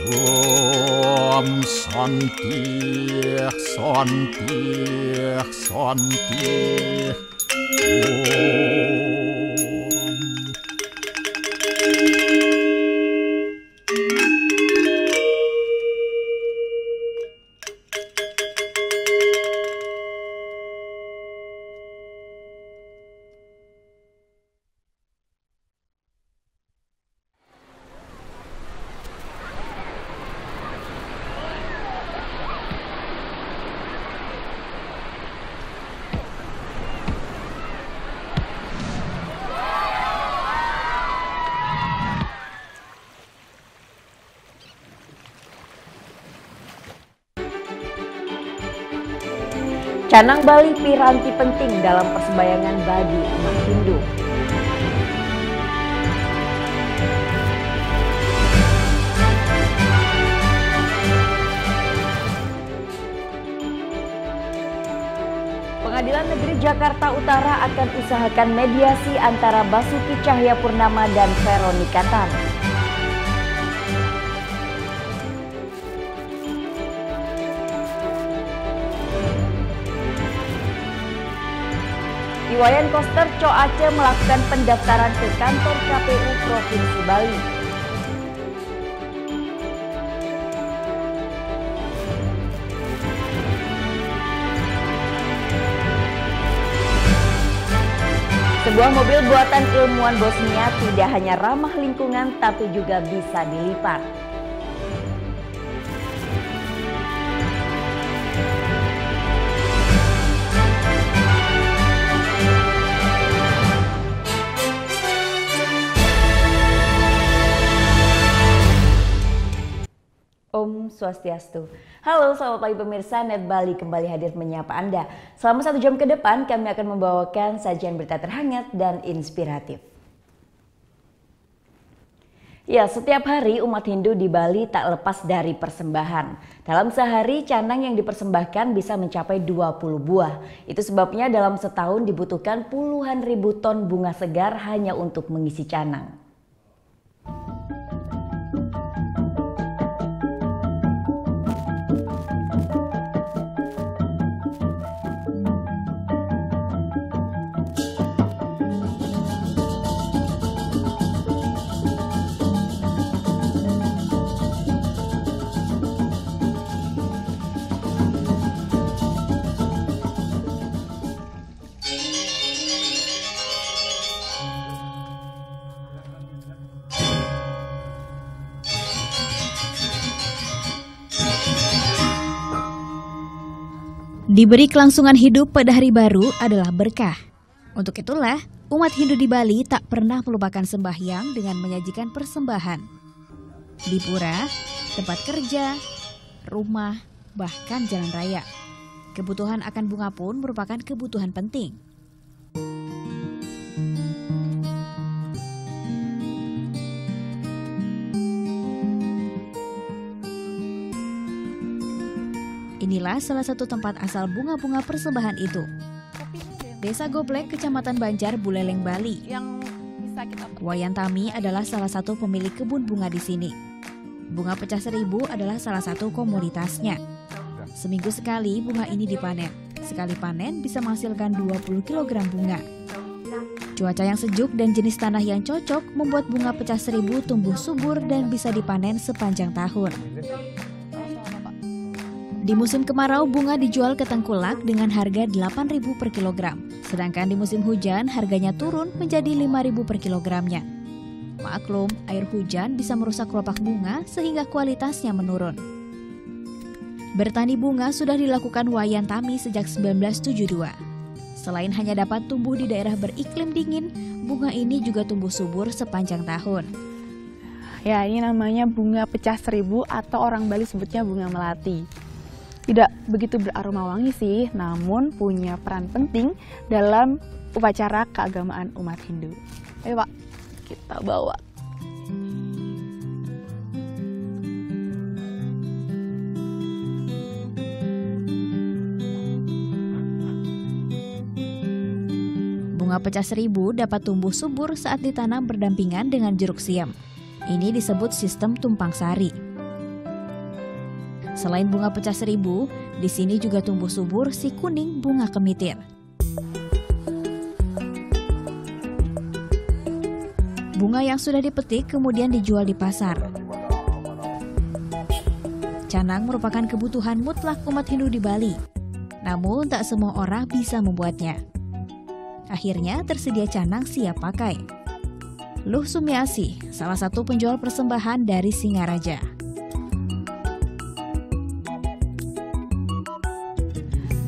Om Santi Santi Santi Om. Canang Bali piranti penting dalam persembayangan bagi umat Hindu. Pengadilan Negeri Jakarta Utara akan usahakan mediasi antara Basuki Cahayapurnama dan Veronica Tan. Iwayan Koster Co Aceh melakukan pendaftaran ke kantor KPU Provinsi Bali. Sebuah mobil buatan ilmuwan Bosnia tidak hanya ramah lingkungan tapi juga bisa dilipat. Om Swastiastu. Halo, selamat pagi pemirsa, Net Bali kembali hadir menyapa Anda. Selama 1 jam ke depan kami akan membawakan sajian berita terhangat dan inspiratif. Ya, setiap hari umat Hindu di Bali tak lepas dari persembahan. Dalam sehari canang yang dipersembahkan bisa mencapai 20 buah. Itu sebabnya dalam setahun dibutuhkan puluhan ribu ton bunga segar hanya untuk mengisi canang. Diberi kelangsungan hidup pada hari baru adalah berkah. Untuk itulah, umat Hindu di Bali tak pernah melupakan sembahyang dengan menyajikan persembahan. Di pura, tempat kerja, rumah, bahkan jalan raya. Kebutuhan akan bunga pun merupakan kebutuhan penting. Inilah salah satu tempat asal bunga-bunga persembahan itu. Desa Goblek, Kecamatan Banjar, Buleleng, Bali. Wayan Tami adalah salah satu pemilik kebun bunga di sini. Bunga pecah seribu adalah salah satu komoditasnya. Seminggu sekali bunga ini dipanen. Sekali panen bisa menghasilkan 20 kg bunga. Cuaca yang sejuk dan jenis tanah yang cocok membuat bunga pecah seribu tumbuh subur dan bisa dipanen sepanjang tahun. Di musim kemarau, bunga dijual ke tengkulak dengan harga 8.000 per kilogram. Sedangkan di musim hujan, harganya turun menjadi 5.000 per kilogramnya. Maklum, air hujan bisa merusak kelopak bunga sehingga kualitasnya menurun. Bertani bunga sudah dilakukan Wayan Tami sejak 1972. Selain hanya dapat tumbuh di daerah beriklim dingin, bunga ini juga tumbuh subur sepanjang tahun. Ya, ini namanya bunga pecah seribu atau orang Bali sebutnya bunga melati. Tidak begitu beraroma wangi sih, namun punya peran penting dalam upacara keagamaan umat Hindu. Ayo Pak, kita bawa. Bunga pecah seribu dapat tumbuh subur saat ditanam berdampingan dengan jeruk siam. Ini disebut sistem tumpang sari. Selain bunga pecah seribu, di sini juga tumbuh subur si kuning bunga kemitir. Bunga yang sudah dipetik kemudian dijual di pasar. Canang merupakan kebutuhan mutlak umat Hindu di Bali. Namun tak semua orang bisa membuatnya. Akhirnya tersedia canang siap pakai. Luh Sumiasih, salah satu penjual persembahan dari Singaraja.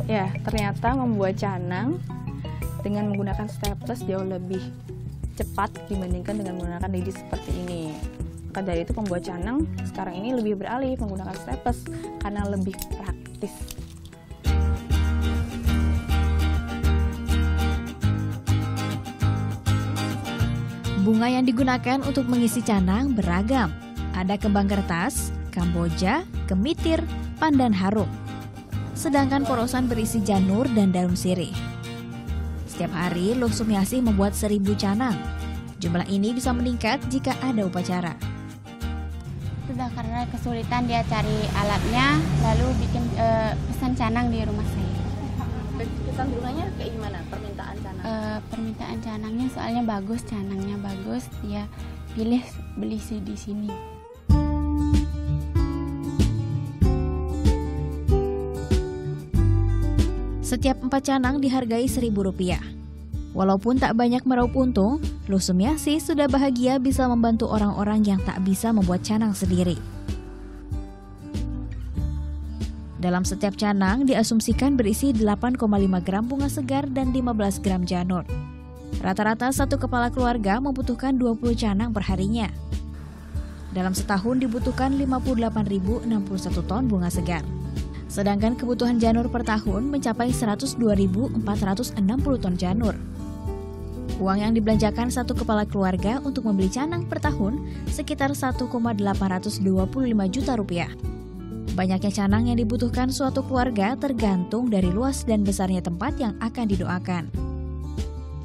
Ya, ternyata membuat canang dengan menggunakan staples jauh lebih cepat dibandingkan dengan menggunakan lidi seperti ini. Maka dari itu pembuat canang sekarang ini lebih beralih menggunakan staples karena lebih praktis. Bunga yang digunakan untuk mengisi canang beragam. Ada kembang kertas, kamboja, kemitir, pandan harum. Sedangkan porosan berisi janur dan daun sirih. Setiap hari, Luh Sumiasih membuat 1000 canang. Jumlah ini bisa meningkat jika ada upacara. Sudah karena kesulitan dia cari alatnya, lalu bikin pesan canang di rumah saya. Pesan bunganya kayak gimana? Permintaan canang? Permintaan canangnya soalnya bagus, canangnya bagus, dia pilih beli di sini. Setiap 4 canang dihargai Rp1.000. Walaupun tak banyak meraup untung, Luh Sumiasih sudah bahagia bisa membantu orang-orang yang tak bisa membuat canang sendiri. Dalam setiap canang diasumsikan berisi 8,5 gram bunga segar dan 15 gram janur. Rata-rata satu kepala keluarga membutuhkan 20 canang perharinya. Dalam setahun dibutuhkan 58.061 ton bunga segar. Sedangkan kebutuhan janur per tahun mencapai 102.460 ton janur. Uang yang dibelanjakan satu kepala keluarga untuk membeli canang per tahun sekitar 1,825 juta rupiah. Banyaknya canang yang dibutuhkan suatu keluarga tergantung dari luas dan besarnya tempat yang akan didoakan.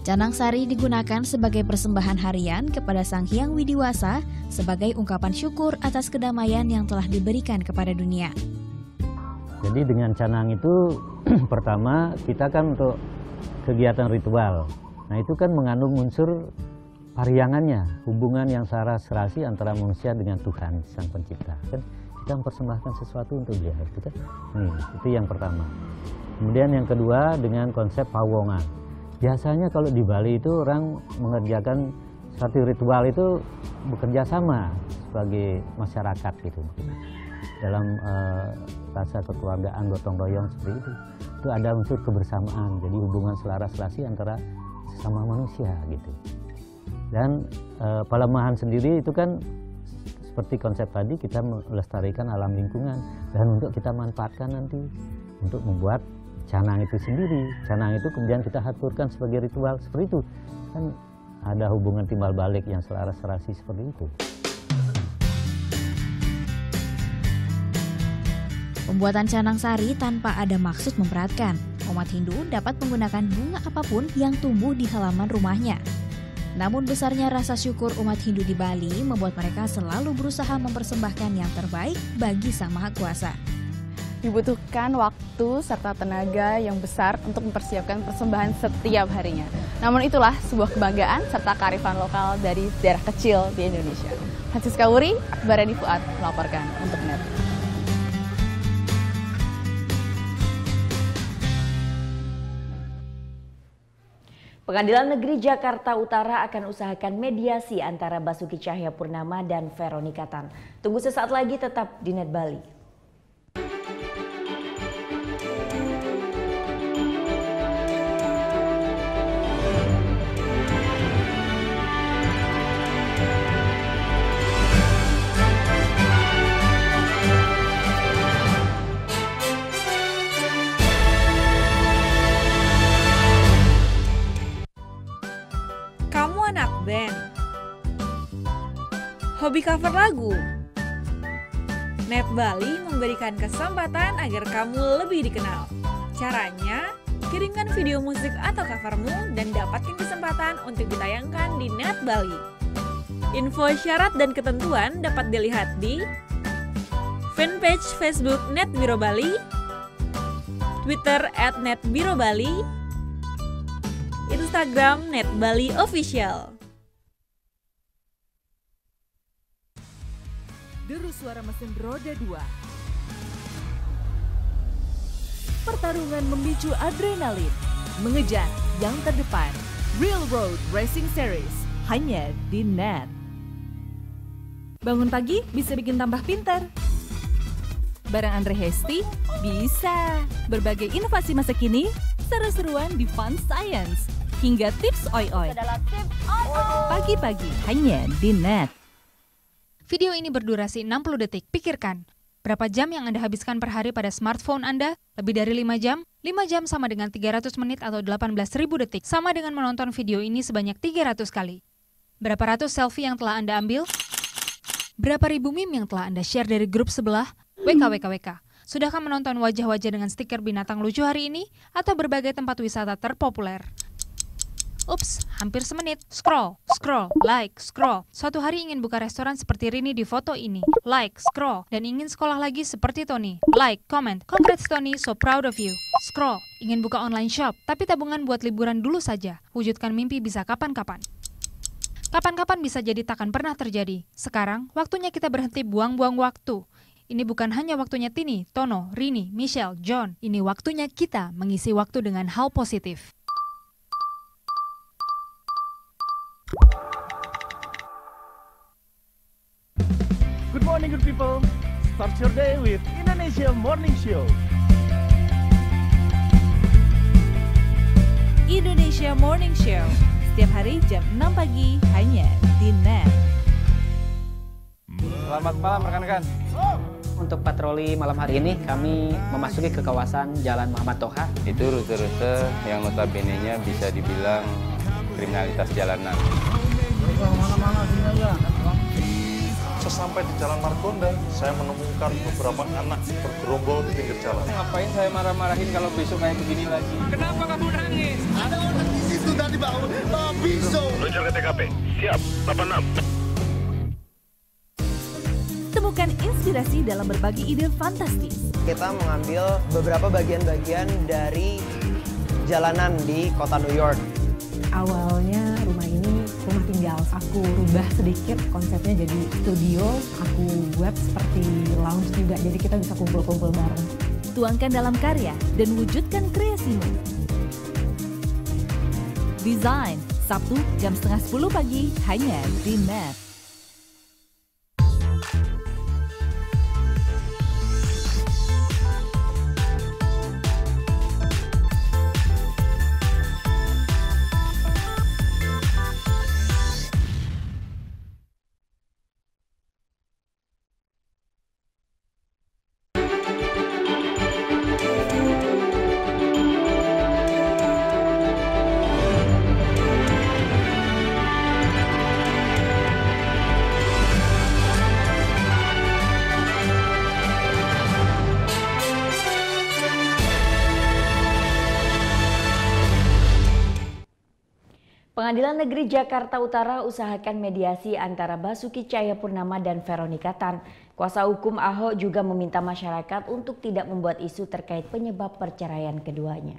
Canang sari digunakan sebagai persembahan harian kepada Sang Hyang Widiwasa sebagai ungkapan syukur atas kedamaian yang telah diberikan kepada dunia. Jadi dengan canang itu pertama kita kan untuk kegiatan ritual. Nah itu kan mengandung unsur pariangannya, hubungan yang serasi antara manusia dengan Tuhan Sang Pencipta. Kan kita mempersembahkan sesuatu untuk dia, itu kan. Itu yang pertama. Kemudian yang kedua dengan konsep pawongan. Biasanya kalau di Bali itu orang mengerjakan suatu ritual itu bekerja sama sebagai masyarakat gitu. Dalam rasa kekeluargaan gotong royong seperti itu ada unsur kebersamaan, jadi hubungan selaras-selasi antara sesama manusia gitu. Dan Palemahan sendiri itu kan seperti konsep tadi, kita melestarikan alam lingkungan dan untuk kita manfaatkan nanti untuk membuat canang itu sendiri. Canang itu kemudian kita aturkan sebagai ritual seperti itu, kan ada hubungan timbal balik yang selaras-selasi seperti itu. Pembuatan canang sari tanpa ada maksud memberatkan. Umat Hindu dapat menggunakan bunga apapun yang tumbuh di halaman rumahnya. Namun besarnya rasa syukur umat Hindu di Bali membuat mereka selalu berusaha mempersembahkan yang terbaik bagi Sang Maha Kuasa. Dibutuhkan waktu serta tenaga yang besar untuk mempersiapkan persembahan setiap harinya. Namun itulah sebuah kebanggaan serta kearifan lokal dari daerah kecil di Indonesia. Francisca Wuri, Akbarani Fuad melaporkan untuk NET. Pengadilan Negeri Jakarta Utara akan usahakan mediasi antara Basuki Cahayapurnama dan Veronica Tan. Tunggu sesaat lagi, tetap di NET Bali. Band. Hobi cover lagu. NET Bali memberikan kesempatan agar kamu lebih dikenal. Caranya, kirimkan video musik atau covermu dan dapatkan kesempatan untuk ditayangkan di NET Bali. Info syarat dan ketentuan dapat dilihat di fanpage Facebook Net Biro Bali, Twitter @netbirobali, Instagram Net Bali Official. Deru suara mesin roda 2. Pertarungan memicu adrenalin, mengejar yang terdepan. Real Road Racing Series, hanya di Net. Bangun pagi bisa bikin tambah pintar. Bareng Andre Hesti, bisa. Berbagai inovasi masa kini, seru-seruan di Fun Science, hingga tips oi-oi. Pagi-pagi, hanya di Net. Video ini berdurasi 60 detik. Pikirkan, berapa jam yang Anda habiskan per hari pada smartphone Anda? Lebih dari 5 jam? 5 jam sama dengan 300 menit atau 18.000 detik. Sama dengan menonton video ini sebanyak 300 kali. Berapa ratus selfie yang telah Anda ambil? Berapa ribu meme yang telah Anda share dari grup sebelah? WKWKWK. Sudahkah menonton wajah-wajah dengan stiker binatang lucu hari ini? Atau berbagai tempat wisata terpopuler? Ups, hampir semenit. Scroll, like, scroll. Suatu hari ingin buka restoran seperti Rini di foto ini. Like, scroll. Dan ingin sekolah lagi seperti Tony. Like, comment. Congrats Tony, so proud of you. Scroll. Ingin buka online shop, tapi tabungan buat liburan dulu saja. Wujudkan mimpi bisa kapan-kapan. Kapan-kapan bisa jadi takkan pernah terjadi. Sekarang, waktunya kita berhenti buang-buang waktu. Ini bukan hanya waktunya Tini, Tono, Rini, Michelle, John. Ini waktunya kita mengisi waktu dengan hal positif. Good morning, good people. Start your day with Indonesia Morning Show. Indonesia Morning Show, setiap hari jam 6 pagi, hanya di Net. Selamat malam rekan-rekan. Untuk patroli malam hari ini, kami memasuki ke kawasan Jalan Muhammad Toha. Itu rute-rute yang notabene-nya bisa dibilang kriminalitas jalanan. Sesampai di Jalan Margonda, saya menemukan beberapa anak bergerombol di pinggir jalan. Ngapain saya marah-marahin kalau besok kayak begini lagi? Kenapa kamu nangis? Ada orang di situ tadi bangun, pisau. Luncur ke TKP, siap, 86. Temukan inspirasi dalam berbagi ide fantastis. Kita mengambil beberapa bagian-bagian dari jalanan di kota New York. Awalnya rumah ini rumah tinggal. Aku rubah sedikit konsepnya jadi studio. Aku buat seperti lounge juga, jadi kita bisa kumpul-kumpul bareng. Tuangkan dalam karya dan wujudkan kreasimu. Design, Sabtu jam 9:30 pagi, hanya di Net. Pengadilan Negeri Jakarta Utara usahakan mediasi antara Basuki Cahayapurnama dan Veronica Tan. Kuasa hukum Ahok juga meminta masyarakat untuk tidak membuat isu terkait penyebab perceraian keduanya.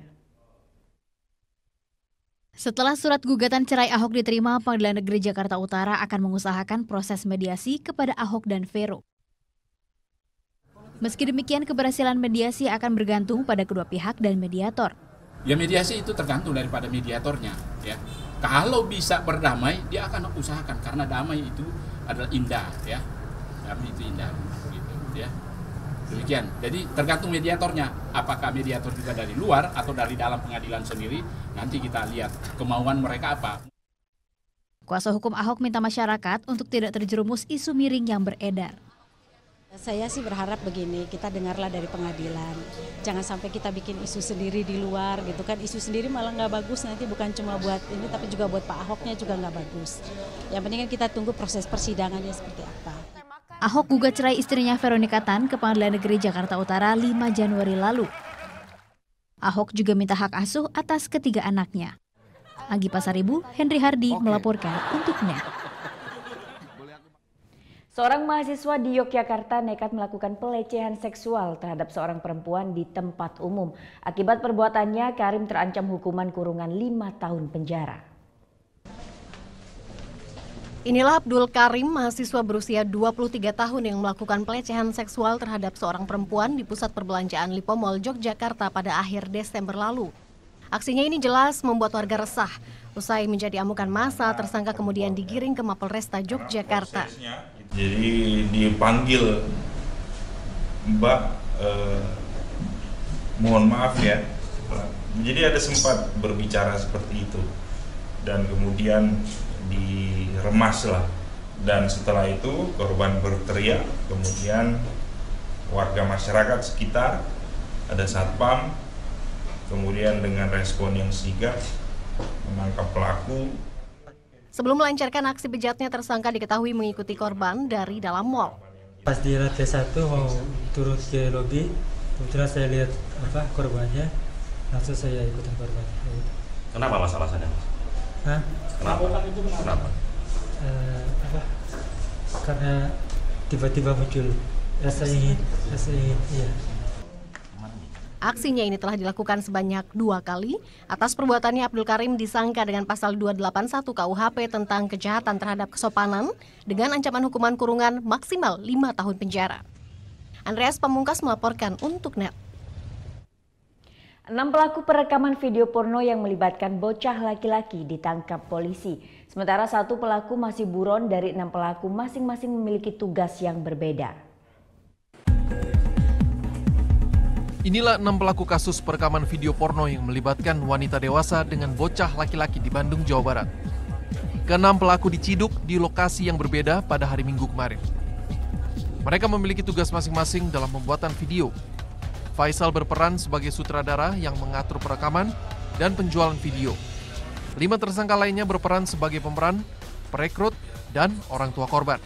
Setelah surat gugatan cerai Ahok diterima, Pengadilan Negeri Jakarta Utara akan mengusahakan proses mediasi kepada Ahok dan Vero. Meski demikian, keberhasilan mediasi akan bergantung pada kedua pihak dan mediator. Ya, mediasi itu tergantung daripada mediatornya, ya. Kalau bisa berdamai, dia akan usahakan karena damai itu adalah indah, ya. Damai itu indah, gitu, ya. Demikian. Jadi tergantung mediatornya. Apakah mediator juga dari luar atau dari dalam pengadilan sendiri? Nanti kita lihat kemauan mereka apa. Kuasa hukum Ahok minta masyarakat untuk tidak terjerumus isu miring yang beredar. Saya sih berharap begini, kita dengarlah dari pengadilan. Jangan sampai kita bikin isu sendiri di luar gitu kan. Isu sendiri malah nggak bagus, nanti bukan cuma buat ini tapi juga buat Pak Ahoknya juga nggak bagus. Yang penting kan kita tunggu proses persidangannya seperti apa. Ahok gugat cerai istrinya Veronica Tan ke Pengadilan Negeri Jakarta Utara 5 Januari lalu. Ahok juga minta hak asuh atas ketiga anaknya. Anggi Pasaribu, Henry Hardi melaporkan untuk Net. Seorang mahasiswa di Yogyakarta nekat melakukan pelecehan seksual terhadap seorang perempuan di tempat umum. Akibat perbuatannya, Karim terancam hukuman kurungan 5 tahun penjara. Inilah Abdul Karim, mahasiswa berusia 23 tahun yang melakukan pelecehan seksual terhadap seorang perempuan di pusat perbelanjaan Lipo Mall, Yogyakarta pada akhir Desember lalu. Aksinya ini jelas membuat warga resah. Usai menjadi amukan massa, tersangka kemudian digiring ke Mapolresta Yogyakarta. Jadi dipanggil, Mbak, mohon maaf ya. Jadi ada sempat berbicara seperti itu. Dan kemudian diremas lah, dan setelah itu korban berteriak, kemudian warga masyarakat sekitar, ada satpam, kemudian dengan respon yang sigap menangkap pelaku. Sebelum melancarkan aksi bejatnya, tersangka diketahui mengikuti korban dari dalam mall. Pas di lantai 1 mau turun ke lobi, kebetulan saya lihat korbannya, langsung saya ikutin korbannya. Kenapa mas alasannya mas? Hah? Kenapa? Karena tiba-tiba muncul rasa ingin, iya. Aksinya ini telah dilakukan sebanyak 2 kali. Atas perbuatannya, Abdul Karim disangka dengan pasal 281 KUHP tentang kejahatan terhadap kesopanan dengan ancaman hukuman kurungan maksimal 5 tahun penjara. Andreas Pamungkas melaporkan untuk NET. 6 pelaku perekaman video porno yang melibatkan bocah laki-laki ditangkap polisi. Sementara 1 pelaku masih buron. Dari 6 pelaku masing-masing memiliki tugas yang berbeda. Inilah 6 pelaku kasus perekaman video porno yang melibatkan wanita dewasa dengan bocah laki-laki di Bandung, Jawa Barat. Ke-6 pelaku diciduk di lokasi yang berbeda pada hari Minggu kemarin. Mereka memiliki tugas masing-masing dalam pembuatan video. Faisal berperan sebagai sutradara yang mengatur perekaman dan penjualan video. 5 tersangka lainnya berperan sebagai pemeran, perekrut, dan orang tua korban.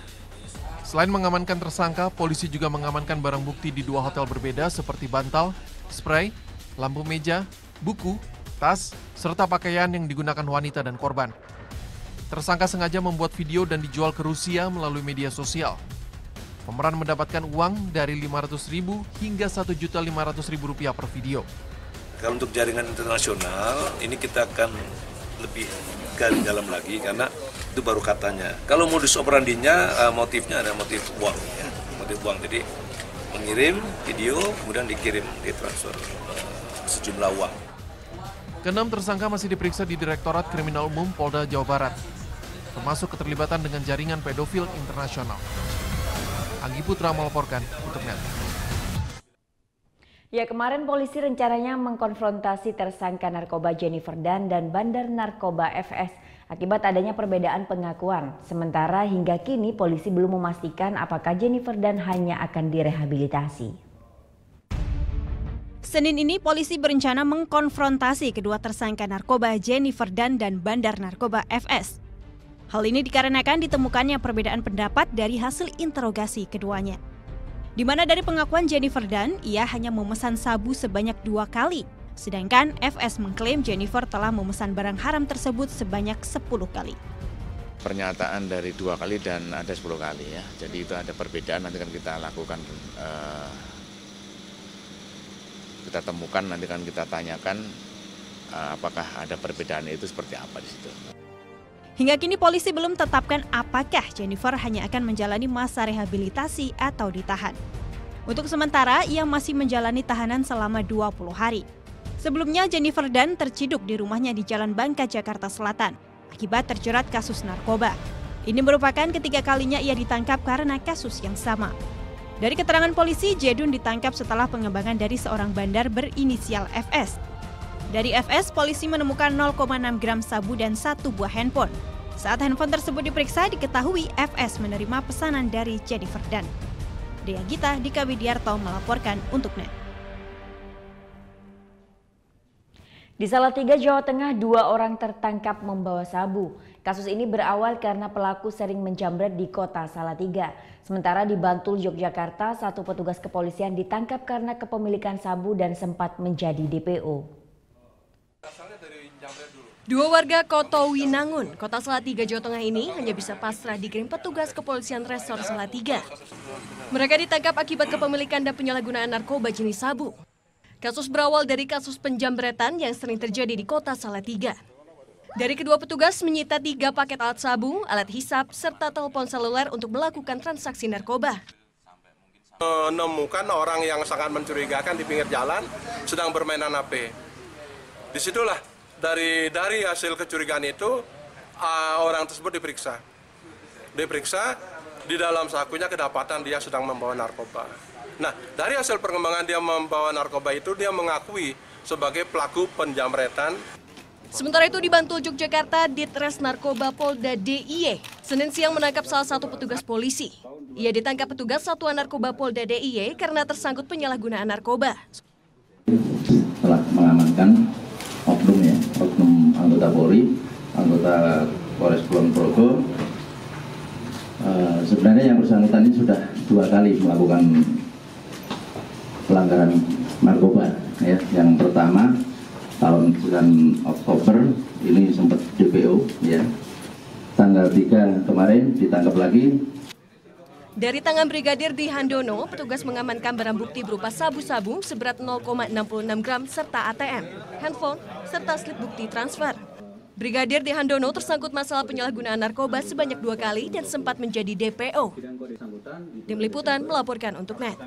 Selain mengamankan tersangka, polisi juga mengamankan barang bukti di 2 hotel berbeda seperti bantal, spray, lampu meja, buku, tas, serta pakaian yang digunakan wanita dan korban. Tersangka sengaja membuat video dan dijual ke Rusia melalui media sosial. Pemeran mendapatkan uang dari Rp500.000 hingga Rp1.500.000 per video. Kalau untuk jaringan internasional, ini kita akan lebih gali dalam lagi karena itu baru katanya. Kalau modus operandinya, motifnya ada motif uang, ya. Motif uang. Jadi mengirim video, kemudian dikirim, ditransfer sejumlah uang. Ke-6 tersangka masih diperiksa di Direktorat Kriminal Umum Polda Jawa Barat, termasuk keterlibatan dengan jaringan pedofil internasional. Anggi Putra melaporkan untuk NET. Ya, kemarin polisi rencananya mengkonfrontasi tersangka narkoba Jennifer Dan bandar narkoba FS akibat adanya perbedaan pengakuan. Sementara hingga kini polisi belum memastikan apakah Jennifer Dan hanya akan direhabilitasi. Senin ini polisi berencana mengkonfrontasi kedua tersangka narkoba Jennifer Dan bandar narkoba FS. Hal ini dikarenakan ditemukannya perbedaan pendapat dari hasil interogasi keduanya. Di mana dari pengakuan Jennifer Dan, ia hanya memesan sabu sebanyak 2 kali. Sedangkan FS mengklaim Jennifer telah memesan barang haram tersebut sebanyak 10 kali. Pernyataan dari 2 kali dan ada 10 kali ya. Jadi itu ada perbedaan, nanti kan kita lakukan, kita temukan, nanti kan kita tanyakan apakah ada perbedaan itu seperti apa di situ. Hingga kini polisi belum tetapkan apakah Jennifer hanya akan menjalani masa rehabilitasi atau ditahan. Untuk sementara, ia masih menjalani tahanan selama 20 hari. Sebelumnya, Jennifer Dan terciduk di rumahnya di Jalan Bangka, Jakarta Selatan, akibat terjerat kasus narkoba. Ini merupakan ketiga kalinya ia ditangkap karena kasus yang sama. Dari keterangan polisi, Jedun ditangkap setelah pengembangan dari seorang bandar berinisial FS. Dari FS, polisi menemukan 0,6 gram sabu dan 1 buah handphone. Saat handphone tersebut diperiksa, diketahui FS menerima pesanan dari Jennifer Dan. Dea Gita, Dika Widiarto melaporkan untuk NET. Di Salatiga, Jawa Tengah, 2 orang tertangkap membawa sabu. Kasus ini berawal karena pelaku sering menjamret di kota Salatiga. Sementara di Bantul, Yogyakarta, 1 petugas kepolisian ditangkap karena kepemilikan sabu dan sempat menjadi DPO. Asalnya dari jambret dulu. Dua warga Kotowinangun, Kota Salatiga, Jawa Tengah ini hanya bisa pasrah dikirim petugas kepolisian Resor Salatiga. Mereka ditangkap akibat kepemilikan dan penyalahgunaan narkoba jenis sabu. Kasus berawal dari kasus penjamretan yang sering terjadi di Kota Salatiga. Dari kedua petugas menyita 3 paket alat sabu, alat hisap, serta telepon seluler untuk melakukan transaksi narkoba. Menemukan orang yang sangat mencurigakan di pinggir jalan sedang bermainan HP. Disitulah dari hasil kecurigaan itu orang tersebut diperiksa. Di dalam sakunya kedapatan dia sedang membawa narkoba. Nah, dari hasil perkembangan dia membawa narkoba itu dia mengakui sebagai pelaku penjamretan. Sementara itu di Bantul, Yogyakarta, Ditres Narkoba Polda DIY Senin siang menangkap salah satu petugas polisi. Ia ditangkap petugas Satuan Narkoba Polda DIY karena tersangkut penyalahgunaan narkoba. Telah mengamankan oknum anggota Polri, anggota Polres Kulon Progo. Sebenarnya yang bersangkutan ini sudah 2 kali melakukan pelanggaran narkoba. Ya. Yang pertama tahun 9 Oktober ini sempat DPO, ya. Tanggal 3 kemarin ditangkap lagi. Dari tangan Brigadir Dwi Handono, petugas mengamankan barang bukti berupa sabu-sabu seberat 0,66 gram serta ATM, handphone, serta slip bukti transfer. Brigadir Dwi Handono tersangkut masalah penyalahgunaan narkoba sebanyak 2 kali dan sempat menjadi DPO. Tim Liputan melaporkan untuk NET.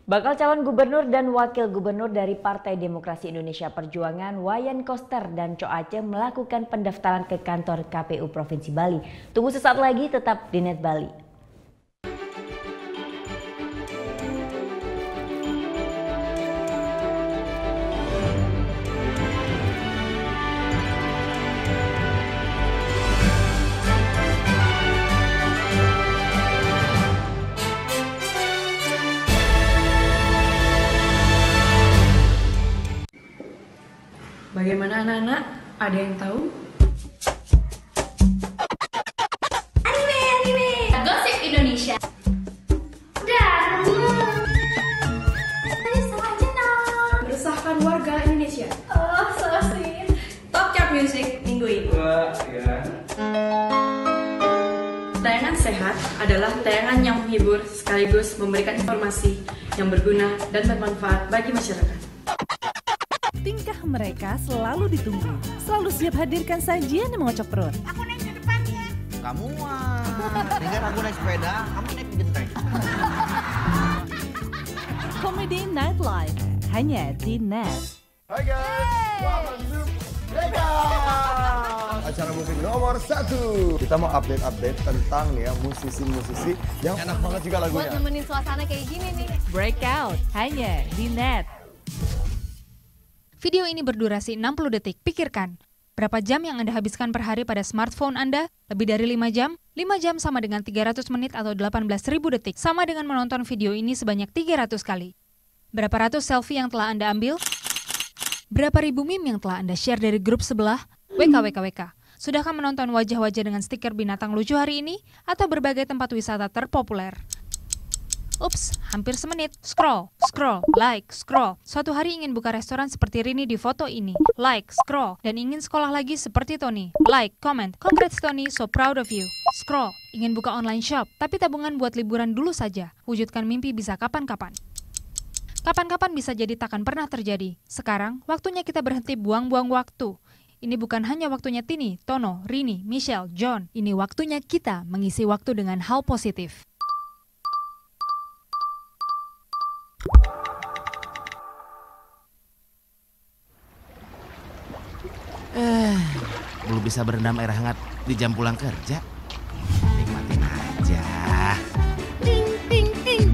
Bakal calon gubernur dan wakil gubernur dari Partai Demokrasi Indonesia Perjuangan, Wayan Koster dan Co Aceh melakukan pendaftaran ke kantor KPU Provinsi Bali. Tunggu sesaat lagi, tetap di NET Bali. Bagaimana anak-anak? Ada yang tahu? Anime. Gosip Indonesia. Meresahkan warga Indonesia. Oh, so sweet. Top Chart Music minggu ini. Tayangan sehat adalah tayangan yang menghibur sekaligus memberikan informasi yang berguna dan bermanfaat bagi masyarakat. Tingkah mereka selalu ditunggu, selalu siap hadirkan sajian yang mengocok perut. Aku naik di depannya. Kamu tinggal aku naik sepeda, kamu naik di genteng. Comedy Nightlife hanya di NET. Hai guys, welcome to Vegas. Acara musik nomor 1. Kita mau update tentang nih ya musisi-musisi yang enak banget juga lagunya. Buat nemenin suasana kayak gini nih. Breakout hanya di NET. Video ini berdurasi 60 detik. Pikirkan, berapa jam yang Anda habiskan per hari pada smartphone Anda? Lebih dari 5 jam? 5 jam sama dengan 300 menit atau 18.000 detik. Sama dengan menonton video ini sebanyak 300 kali. Berapa ratus selfie yang telah Anda ambil? Berapa ribu meme yang telah Anda share dari grup sebelah? WKWKWK. Sudahkah menonton wajah-wajah dengan stiker binatang lucu hari ini? Atau berbagai tempat wisata terpopuler? Ups, hampir semenit. Scroll, like, scroll. Suatu hari ingin buka restoran seperti Rini di foto ini. Like, scroll. Dan ingin sekolah lagi seperti Tony. Like, comment. Congrats Tony, so proud of you. Scroll. Ingin buka online shop, tapi tabungan buat liburan dulu saja. Wujudkan mimpi bisa kapan-kapan. Kapan-kapan bisa jadi takkan pernah terjadi. Sekarang, waktunya kita berhenti buang-buang waktu. Ini bukan hanya waktunya Tini, Tono, Rini, Michelle, John. Ini waktunya kita mengisi waktu dengan hal positif. Belum bisa berendam air hangat di jam pulang kerja. Nikmatin aja. Ting, ting, ting.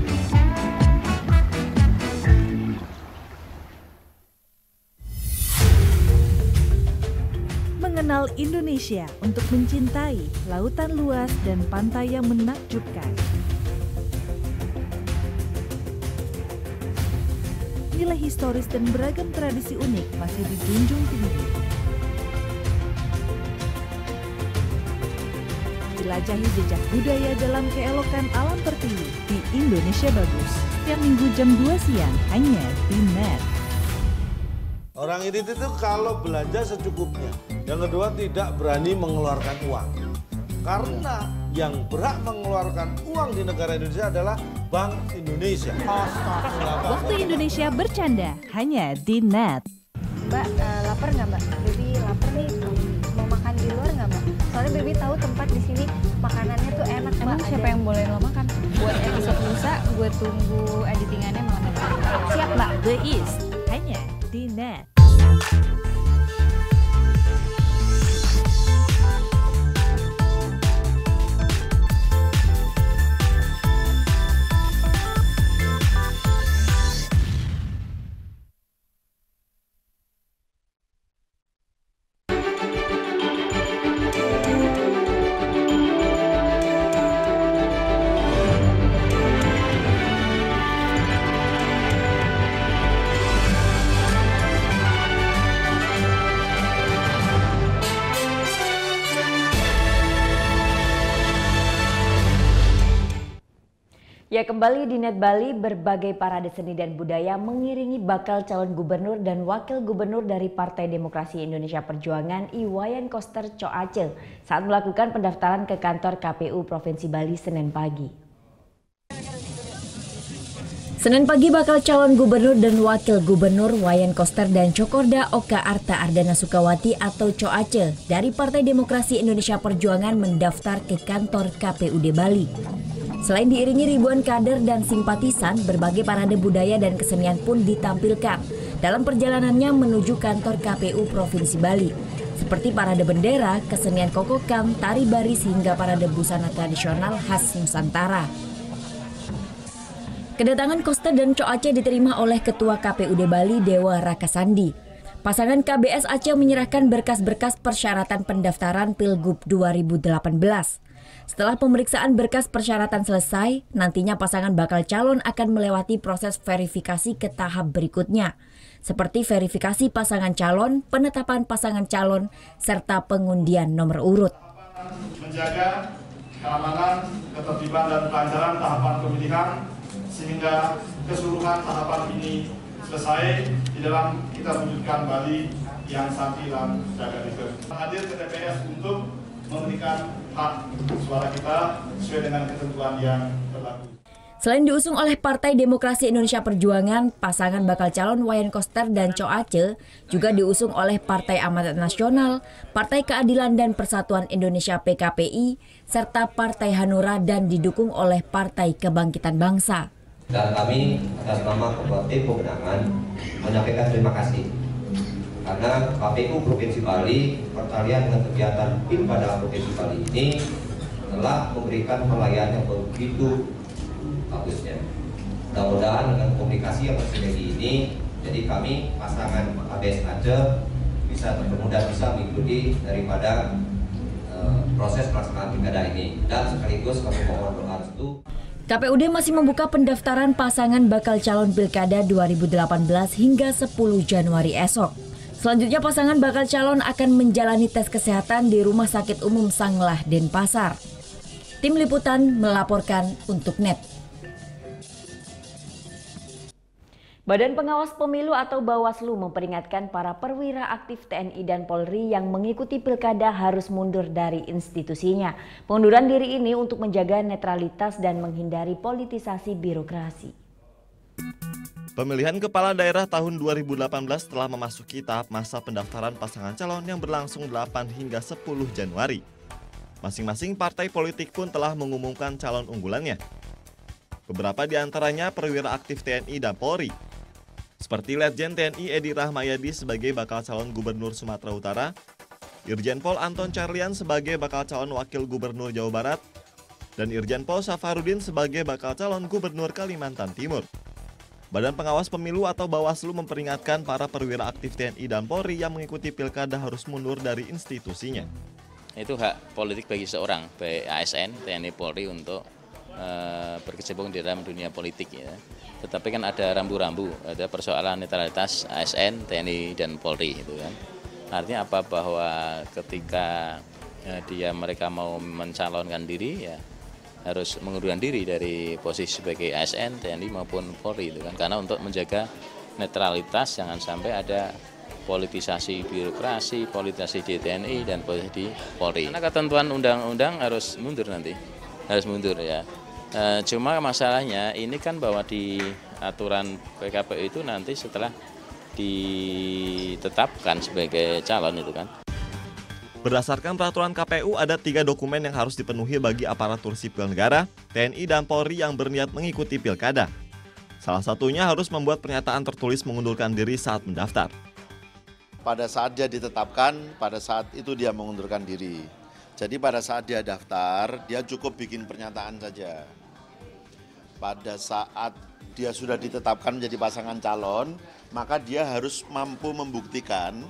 Mengenal Indonesia untuk mencintai lautan luas dan pantai yang menakjubkan. Nilai historis dan beragam tradisi unik masih dijunjung tinggi. Jelajahi jejak budaya dalam keelokan alam pertiwi di Indonesia Bagus. Setiap Minggu jam 2 siang hanya di NET. Orang irit itu kalau belanja secukupnya. Yang kedua tidak berani mengeluarkan uang. Karena yang berhak mengeluarkan uang di negara Indonesia adalah Bank Indonesia. Waktu Indonesia bercanda hanya di Net. Mbak, lapar nggak Mbak? Baby lapar nih, mau makan di luar nggak Mbak? Soalnya Baby tahu tempat di sini makanannya tuh enak Mbak. Emang siapa yang boleh lo makan? Buat episode lusa, gue tunggu editingannya malam depan. Siap Mbak, The East hanya di Net. Ya, kembali di Net Bali, berbagai parade seni dan budaya mengiringi bakal calon gubernur dan wakil gubernur dari Partai Demokrasi Indonesia Perjuangan Iwayan Koster Coace saat melakukan pendaftaran ke kantor KPU Provinsi Bali Senin pagi. Senin pagi bakal calon gubernur dan wakil gubernur Wayan Koster dan Cokorda Oka Arta Ardana Sukawati atau Coace dari Partai Demokrasi Indonesia Perjuangan mendaftar ke kantor KPUD Bali. Selain diiringi ribuan kader dan simpatisan, berbagai parade budaya dan kesenian pun ditampilkan dalam perjalanannya menuju kantor KPU Provinsi Bali. Seperti parade bendera, kesenian kokokam, tari baris hingga parade busana tradisional khas Nusantara. Kedatangan Koster dan Coace diterima oleh Ketua KPUD Bali Dewa Rakasandi. Pasangan KBS Aceh menyerahkan berkas-berkas persyaratan pendaftaran Pilgub 2018. Setelah pemeriksaan berkas persyaratan selesai, nantinya pasangan bakal calon akan melewati proses verifikasi ke tahap berikutnya, seperti verifikasi pasangan calon, penetapan pasangan calon, serta pengundian nomor urut. Menjaga keamanan, ketertiban, dan kelancaran tahapan pemilihan, sehingga keseluruhan tahapan ini selesai di dalam kita wujudkan Bali yang sakti dan jaga diri. Hadir ke TPS untuk memberikan hak suara kita sesuai dengan ketentuan yang berlaku. Selain diusung oleh Partai Demokrasi Indonesia Perjuangan, pasangan bakal calon Wayan Koster dan Coace juga diusung oleh Partai Amanat Nasional, Partai Keadilan dan Persatuan Indonesia PKPI, serta Partai Hanura dan didukung oleh Partai Kebangkitan Bangsa. Dan kami atas nama Ketua Tim Pemenangan menyampaikan terima kasih karena KPU Provinsi Bali perkalian dengan kegiatan Pilkada Provinsi Bali ini telah memberikan pelayanan yang begitu bagusnya. Mudah-mudahan dengan komunikasi yang bersinergi ini, jadi kami pasangan KBS Aceh bisa bertemu dan bisa mengikuti daripada proses pelaksanaan pilkada ini. Dan sekaligus kami mohon doa restu. KPUD masih membuka pendaftaran pasangan bakal calon Pilkada 2018 hingga 10 Januari esok. Selanjutnya pasangan bakal calon akan menjalani tes kesehatan di Rumah Sakit Umum Sanglah, Denpasar. Tim Liputan melaporkan untuk Net. Badan Pengawas Pemilu atau Bawaslu memperingatkan para perwira aktif TNI dan Polri yang mengikuti pilkada harus mundur dari institusinya. Pengunduran diri ini untuk menjaga netralitas dan menghindari politisasi birokrasi. Pemilihan kepala daerah tahun 2018 telah memasuki tahap masa pendaftaran pasangan calon yang berlangsung 8 hingga 10 Januari. Masing-masing partai politik pun telah mengumumkan calon unggulannya. Beberapa di antaranya perwira aktif TNI dan Polri, seperti Letjen TNI Edi Rahmayadi sebagai bakal calon gubernur Sumatera Utara, Irjen Pol Anton Carlian sebagai bakal calon wakil gubernur Jawa Barat, dan Irjen Pol Safarudin sebagai bakal calon gubernur Kalimantan Timur. Badan Pengawas Pemilu atau Bawaslu memperingatkan para perwira aktif TNI dan Polri yang mengikuti pilkada harus mundur dari institusinya. Itu hak politik bagi seorang, baik ASN, TNI, Polri untuk berkecimpung di dalam dunia politik ya. Tetapi kan ada rambu-rambu, ada persoalan netralitas ASN, TNI dan Polri itu kan. Artinya apa, bahwa ketika mereka mau mencalonkan diri ya harus mengundurkan diri dari posisi sebagai ASN, TNI maupun Polri itu kan, karena untuk menjaga netralitas jangan sampai ada politisasi birokrasi, politisasi di TNI dan politisasi di Polri. Karena ketentuan undang-undang harus mundur nanti, harus mundur ya. Cuma masalahnya ini kan bahwa di aturan PKPU itu nanti setelah ditetapkan sebagai calon itu kan. Berdasarkan peraturan KPU, ada 3 dokumen yang harus dipenuhi bagi aparatur sipil negara, TNI, dan Polri yang berniat mengikuti pilkada. Salah satunya harus membuat pernyataan tertulis mengundurkan diri saat mendaftar. Pada saat dia ditetapkan, pada saat itu dia mengundurkan diri. Jadi pada saat dia daftar, dia cukup bikin pernyataan saja. Pada saat dia sudah ditetapkan menjadi pasangan calon, maka dia harus mampu membuktikan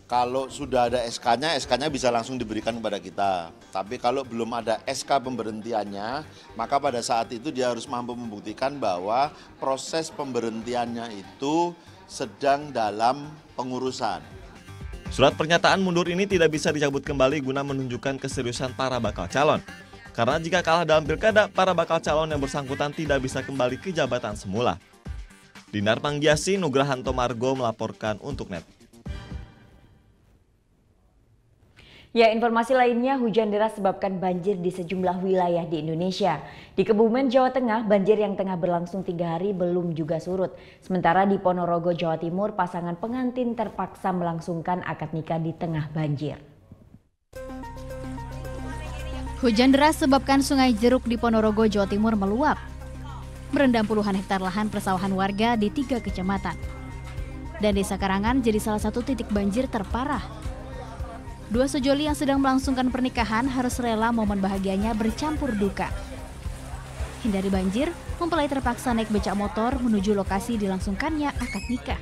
kalau sudah ada SK-nya, SK-nya bisa langsung diberikan kepada kita. Tapi kalau belum ada SK pemberhentiannya, maka pada saat itu dia harus mampu membuktikan bahwa proses pemberhentiannya itu sedang dalam pengurusan. Surat pernyataan mundur ini tidak bisa dicabut kembali guna menunjukkan keseriusan para bakal calon. Karena jika kalah dalam pilkada, para bakal calon yang bersangkutan tidak bisa kembali ke jabatan semula. Dinar Panggiasi, Nugrahanto Margo melaporkan untuk NET. Ya, informasi lainnya, hujan deras sebabkan banjir di sejumlah wilayah di Indonesia. Di Kebumen, Jawa Tengah, banjir yang tengah berlangsung 3 hari belum juga surut. Sementara di Ponorogo, Jawa Timur, pasangan pengantin terpaksa melangsungkan akad nikah di tengah banjir. Hujan deras sebabkan Sungai Jeruk di Ponorogo, Jawa Timur meluap, merendam puluhan hektar lahan persawahan warga di 3 kecamatan. Dan Desa Karangan jadi salah satu titik banjir terparah. 2 sejoli yang sedang melangsungkan pernikahan harus rela momen bahagianya bercampur duka. Hindari banjir, mempelai terpaksa naik becak motor menuju lokasi dilangsungkannya akad nikah.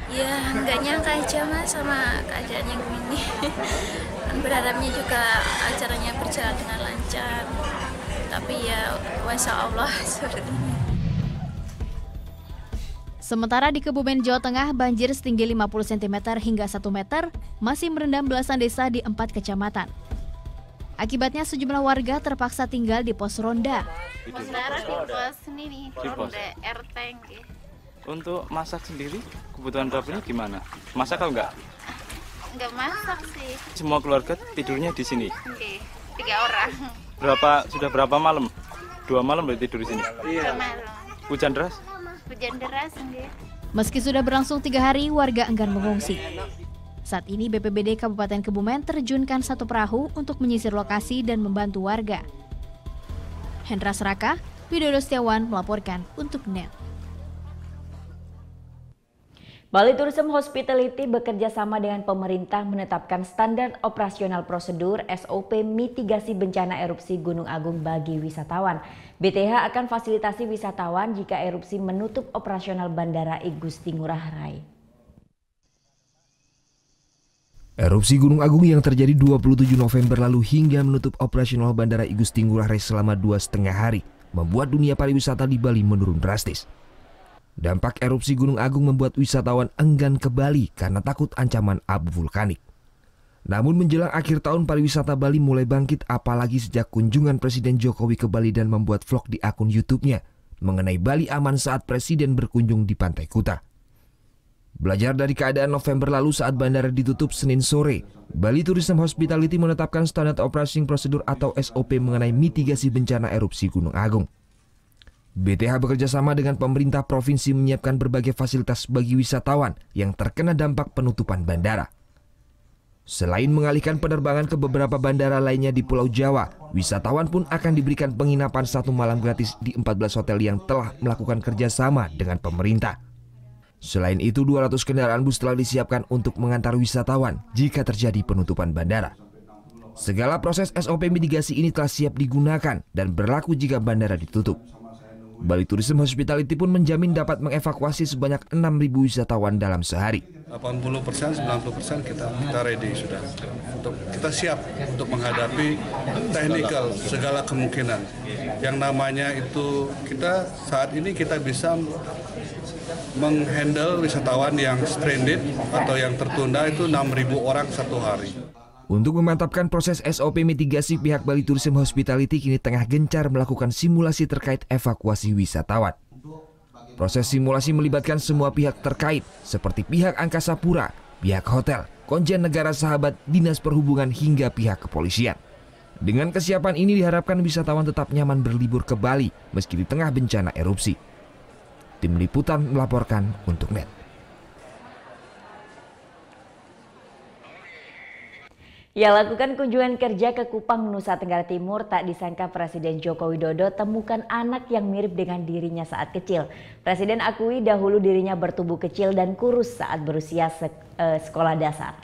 Ya, nggak nyangka aja Mas sama keadaan yang begini. Berharapnya juga acaranya berjalan dengan lancar. Tapi ya, masya Allah seperti ini. Sementara di Kebumen, Jawa Tengah, banjir setinggi 50 cm hingga 1 meter masih merendam belasan desa di 4 kecamatan. Akibatnya sejumlah warga terpaksa tinggal di pos ronda. Sementara di pos ini nih, ronda RT. Untuk masak sendiri, kebutuhan dapurnya gimana? Masak atau enggak? Enggak masak sih. Semua keluarga tidurnya di sini? Oke, 3 orang. Sudah berapa malam? 2 malam berarti tidur di sini? Iya. Malam. Hujan deras? Hujan deras sendiri. Meski sudah berlangsung 3 hari, warga enggan mengungsi. Saat ini BPBD Kabupaten Kebumen terjunkan 1 perahu untuk menyisir lokasi dan membantu warga. Hendra Seraka, Widodo Setiawan melaporkan untuk NET. Bali Tourism Hospitality bekerja sama dengan pemerintah menetapkan standar operasional prosedur SOP mitigasi bencana erupsi Gunung Agung bagi wisatawan. BTH akan fasilitasi wisatawan jika erupsi menutup operasional Bandara I Gusti Ngurah Rai. Erupsi Gunung Agung yang terjadi 27 November lalu hingga menutup operasional Bandara I Gusti Ngurah Rai selama 2,5 hari membuat dunia pariwisata di Bali menurun drastis. Dampak erupsi Gunung Agung membuat wisatawan enggan ke Bali karena takut ancaman abu vulkanik. Namun menjelang akhir tahun pariwisata Bali mulai bangkit apalagi sejak kunjungan Presiden Jokowi ke Bali dan membuat vlog di akun YouTube-nya mengenai Bali aman saat Presiden berkunjung di Pantai Kuta. Belajar dari keadaan November lalu saat bandara ditutup Senin sore, Bali Tourism Hospitality menetapkan standar operating procedure atau SOP mengenai mitigasi bencana erupsi Gunung Agung. BTH bekerja sama dengan pemerintah provinsi menyiapkan berbagai fasilitas bagi wisatawan yang terkena dampak penutupan bandara. Selain mengalihkan penerbangan ke beberapa bandara lainnya di Pulau Jawa, wisatawan pun akan diberikan penginapan 1 malam gratis di 14 hotel yang telah melakukan kerjasama dengan pemerintah. Selain itu, 200 kendaraan bus telah disiapkan untuk mengantar wisatawan jika terjadi penutupan bandara. Segala proses SOP mitigasi ini telah siap digunakan dan berlaku jika bandara ditutup. Bali Tourism Hospitality pun menjamin dapat mengevakuasi sebanyak 6.000 wisatawan dalam sehari. 80%, 90% kita ready sudah. Kita siap untuk menghadapi technical segala kemungkinan. Yang namanya itu kita saat ini kita bisa menghandle wisatawan yang stranded atau yang tertunda itu 6.000 orang 1 hari. Untuk memantapkan proses SOP mitigasi, pihak Bali Tourism Hospitality kini tengah gencar melakukan simulasi terkait evakuasi wisatawan. Proses simulasi melibatkan semua pihak terkait seperti pihak Angkasa Pura, pihak hotel, Konjen Negara Sahabat, Dinas Perhubungan hingga pihak kepolisian. Dengan kesiapan ini diharapkan wisatawan tetap nyaman berlibur ke Bali meski di tengah bencana erupsi. Tim Liputan melaporkan untuk NET. Ya, lakukan kunjungan kerja ke Kupang, Nusa Tenggara Timur, tak disangka Presiden Joko Widodo temukan anak yang mirip dengan dirinya saat kecil. Presiden akui dahulu dirinya bertubuh kecil dan kurus saat berusia sekolah dasar.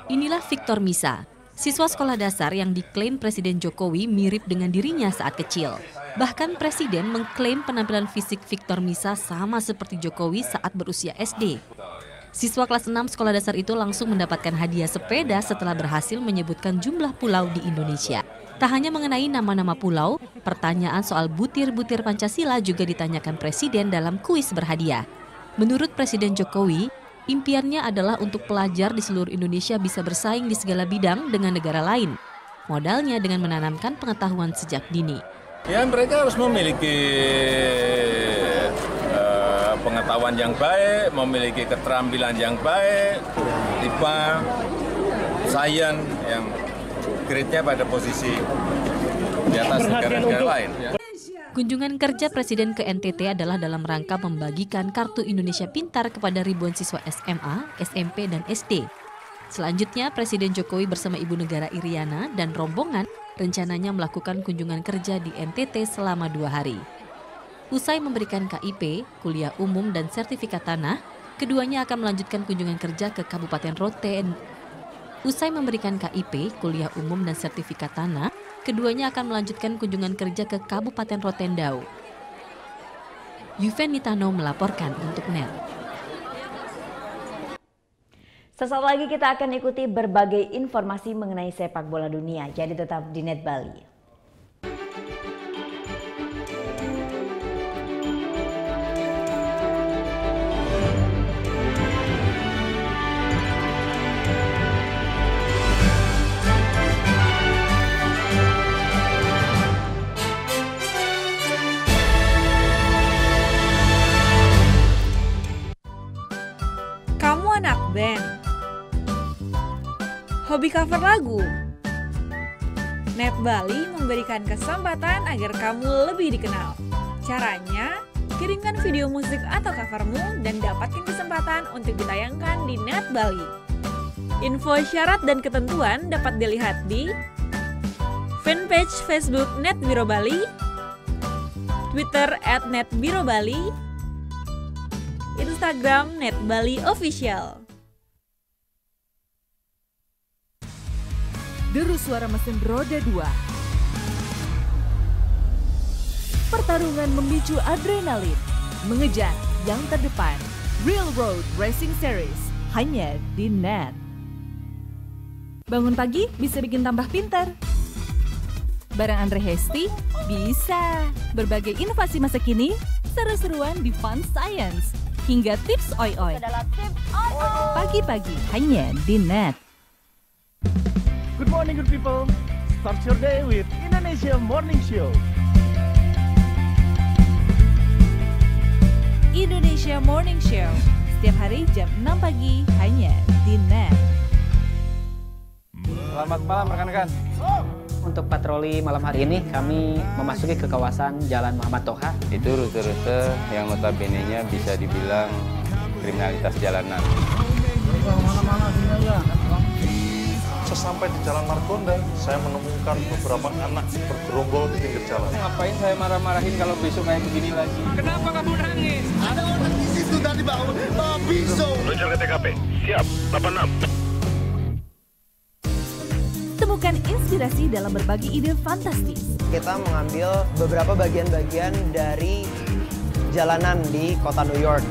Inilah Victor Misa, siswa sekolah dasar yang diklaim Presiden Jokowi mirip dengan dirinya saat kecil. Bahkan Presiden mengklaim penampilan fisik Victor Misa sama seperti Jokowi saat berusia SD. Siswa kelas 6 sekolah dasar itu langsung mendapatkan hadiah sepeda setelah berhasil menyebutkan jumlah pulau di Indonesia. Tak hanya mengenai nama-nama pulau, pertanyaan soal butir-butir Pancasila juga ditanyakan Presiden dalam kuis berhadiah. Menurut Presiden Jokowi, impiannya adalah untuk pelajar di seluruh Indonesia bisa bersaing di segala bidang dengan negara lain. Modalnya dengan menanamkan pengetahuan sejak dini. Ya, mereka harus memiliki pengetahuan yang baik, memiliki keterampilan yang baik, IPA, sains yang grade-nya pada posisi di atas negara-negara lain. Kunjungan kerja Presiden ke NTT adalah dalam rangka membagikan Kartu Indonesia Pintar kepada ribuan siswa SMA, SMP, dan SD. Selanjutnya, Presiden Jokowi bersama Ibu Negara Iriana dan rombongan rencananya melakukan kunjungan kerja di NTT selama 2 hari. Usai memberikan KIP, kuliah umum dan sertifikat tanah, keduanya akan melanjutkan kunjungan kerja ke Kabupaten Rote. Usai memberikan KIP, kuliah umum dan sertifikat tanah, keduanya akan melanjutkan kunjungan kerja ke Kabupaten Rotendao. Yuven Nitano melaporkan untuk NET. Sesaat lagi kita akan ikuti berbagai informasi mengenai sepak bola dunia, jadi tetap di NET Bali. Kamu anak band? Hobi cover lagu? NET Bali memberikan kesempatan agar kamu lebih dikenal. Caranya, kirimkan video musik atau covermu dan dapatkan kesempatan untuk ditayangkan di NET Bali. Info syarat dan ketentuan dapat dilihat di fanpage Facebook NET Biro Bali, Twitter @NETBiroBali, Instagram NET Bali Official. Deru suara mesin roda 2. Pertarungan memicu adrenalin, mengejar yang terdepan. Real Road Racing Series, hanya di NET. Bangun pagi bisa bikin tambah pintar. Bareng Andre Hesti, bisa. Berbagai inovasi masa kini, seru-seruan di Fun Science. Hingga tips oi-oi. Pagi-pagi hanya di NET. Good morning, good people. Start your day with Indonesia Morning Show. Indonesia Morning Show. Setiap hari jam 6 pagi hanya di NET. Selamat malam rekan-rekan. Untuk patroli malam hari ini kami memasuki ke kawasan Jalan Muhammad Toha. Itu rute-rute yang notabene-nya bisa dibilang kriminalitas jalanan. Sesampai di Jalan Margonda, saya menemukan beberapa anak bergerombol di pinggir jalan. Ngapain saya marah-marahin kalau besok kayak begini lagi? Kenapa kamu nangis? Ada orang di situ tadi bawa pisau. Menuju ke TKP. Siap, 86. Temukan inspirasi dalam berbagi ide fantastis. Kita mengambil beberapa bagian-bagian dari jalanan di kota New York.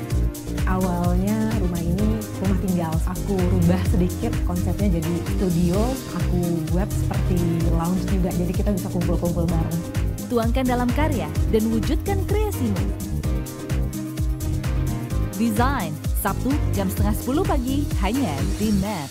Awalnya rumah ini rumah tinggal. Aku rubah sedikit konsepnya jadi studio. Aku buat seperti lounge juga, jadi kita bisa kumpul-kumpul bareng. Tuangkan dalam karya dan wujudkan kreasimu. Desain, Sabtu jam 9:30 pagi hanya di NET.